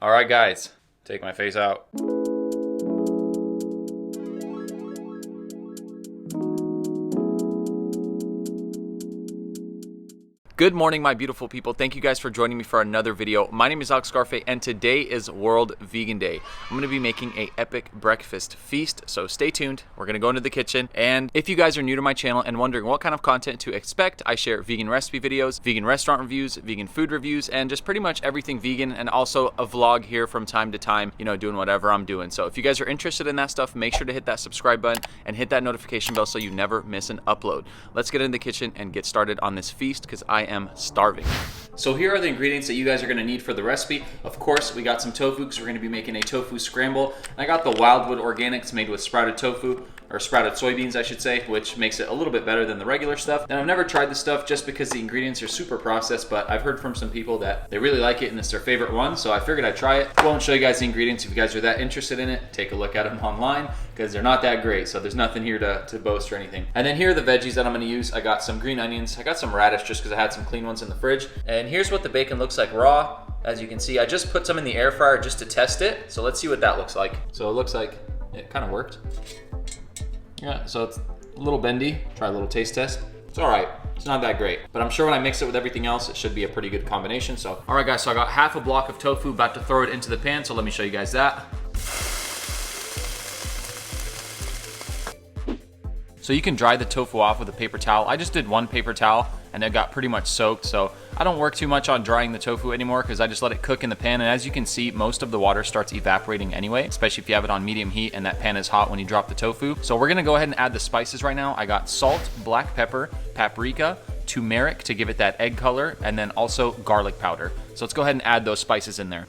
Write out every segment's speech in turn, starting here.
All right, guys, take my face out. Good morning, my beautiful people. Thank you guys for joining me for another video. My name is Alex Scarfe, and today is World Vegan Day. I'm gonna be making a epic breakfast feast, so stay tuned. We're gonna go into the kitchen, and if you guys are new to my channel and wondering what kind of content to expect, I share vegan recipe videos, vegan restaurant reviews, vegan food reviews, and just pretty much everything vegan, and also a vlog here from time to time, you know, doing whatever I'm doing. So if you guys are interested in that stuff, make sure to hit that subscribe button and hit that notification bell so you never miss an upload. Let's get in the kitchen and get started on this feast, because I am starving. So here are the ingredients that you guys are going to need for the recipe. Of course, we got some tofu because we're going to be making a tofu scramble. I got the Wildwood Organics made with sprouted tofu, or sprouted soybeans I should say, which makes it a little bit better than the regular stuff. And I've never tried this stuff just because the ingredients are super processed, but I've heard from some people that they really like it and it's their favorite one, so I figured I'd try it. I won't show you guys the ingredients. If you guys are that interested in it, take a look at them online because they're not that great, so there's nothing here to boast or anything. And then here are the veggies that I'm gonna use. I got some green onions, I got some radish just because I had some clean ones in the fridge. And here's what the bacon looks like raw. As you can see, I just put some in the air fryer just to test it, so let's see what that looks like. So it looks like it kind of worked. Yeah, so it's a little bendy. Try a little taste test. It's all right. It's not that great, but I'm sure when I mix it with everything else, it should be a pretty good combination. So, all right, guys, so I got half a block of tofu, about to throw it into the pan. So let me show you guys that. So you can dry the tofu off with a paper towel. I just did one paper towel and it got pretty much soaked. So I don't work too much on drying the tofu anymore because I just let it cook in the pan. And as you can see, most of the water starts evaporating anyway, especially if you have it on medium heat and that pan is hot when you drop the tofu. So we're gonna go ahead and add the spices right now. I got salt, black pepper, paprika, turmeric to give it that egg color, and then also garlic powder. So let's go ahead and add those spices in there.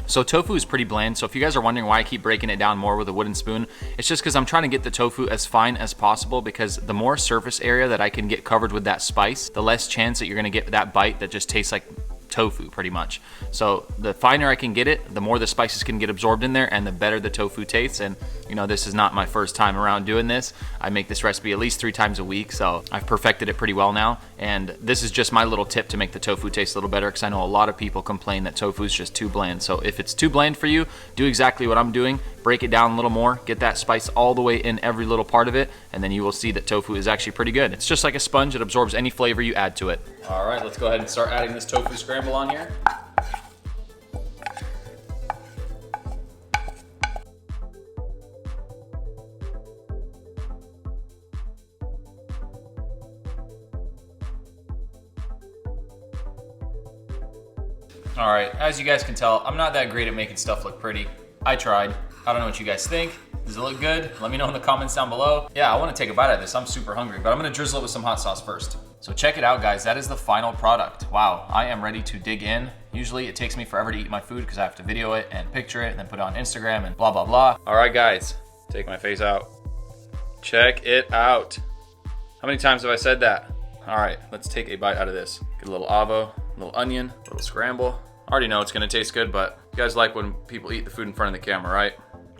So tofu is pretty bland, so if you guys are wondering why I keep breaking it down more with a wooden spoon, it's just because I'm trying to get the tofu as fine as possible, because the more surface area that I can get covered with that spice, the less chance that you're gonna get that bite that just tastes like tofu pretty much. So the finer I can get it, the more the spices can get absorbed in there and the better the tofu tastes. And you know, this is not my first time around doing this. I make this recipe at least 3 times a week, so I've perfected it pretty well now. And this is just my little tip to make the tofu taste a little better, because I know a lot of people complain that tofu is just too bland. So if it's too bland for you, do exactly what I'm doing. Break it down a little more, get that spice all the way in every little part of it, and then you will see that tofu is actually pretty good. It's just like a sponge, it absorbs any flavor you add to it. All right, let's go ahead and start adding this tofu scramble on here. All right, as you guys can tell, I'm not that great at making stuff look pretty. I tried. I don't know what you guys think. Does it look good? Let me know in the comments down below. Yeah, I wanna take a bite of this. I'm super hungry, but I'm gonna drizzle it with some hot sauce first. So check it out, guys. That is the final product. Wow, I am ready to dig in. Usually it takes me forever to eat my food because I have to video it and picture it and then put it on Instagram and blah, blah, blah. All right, guys, take my face out. Check it out. How many times have I said that? All right, let's take a bite out of this. Get a little avo, a little onion, a little scramble. I already know it's gonna taste good, but you guys like when people eat the food in front of the camera, right?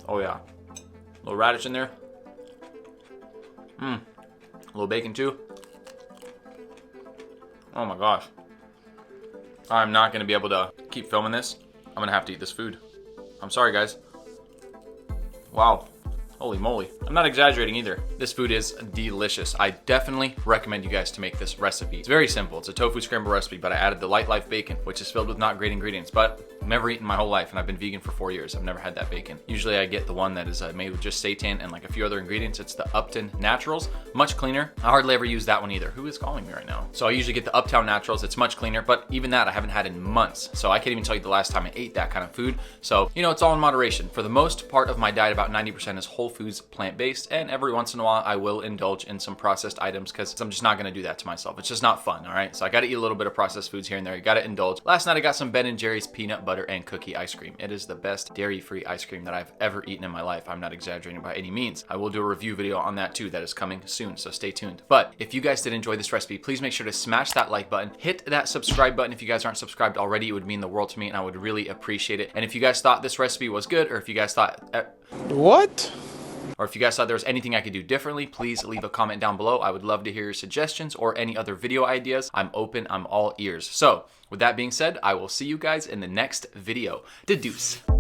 Oh yeah. A little radish in there. A little bacon too. Oh my gosh. I'm not gonna be able to keep filming this. I'm gonna have to eat this food. I'm sorry, guys. Wow. Holy moly. I'm not exaggerating either. This food is delicious. I definitely recommend you guys to make this recipe. It's very simple. It's a tofu scramble recipe, but I added the Light Life bacon, which is filled with not great ingredients, but I've never eaten my whole life, and I've been vegan for 4 years. I've never had that bacon. Usually I get the one that is made with just seitan and like a few other ingredients. It's the Upton Naturals, much cleaner. I hardly ever use that one either. Who is calling me right now? So I usually get the Uptown Naturals. It's much cleaner, but even that I haven't had in months. So I can't even tell you the last time I ate that kind of food. So, you know, it's all in moderation. For the most part of my diet, about 90% is whole foods, plant-based, and every once in a while I will indulge in some processed items because I'm just not gonna do that to myself. It's just not fun, all right? So I gotta eat a little bit of processed foods here and there. You gotta indulge. Last night I got some Ben & Jerry's peanut butter butter and cookie ice cream. It is the best dairy-free ice cream that I've ever eaten in my life. I'm not exaggerating by any means. I will do a review video on that too that is coming soon, so stay tuned. But if you guys did enjoy this recipe, please make sure to smash that like button, hit that subscribe button if you guys aren't subscribed already. It would mean the world to me and I would really appreciate it. And if you guys thought this recipe was good, or if you guys thought What? or if you guys thought there was anything I could do differently, please leave a comment down below. I would love to hear your suggestions or any other video ideas. I'm open, I'm all ears. So with that being said, I will see you guys in the next video. Deuce.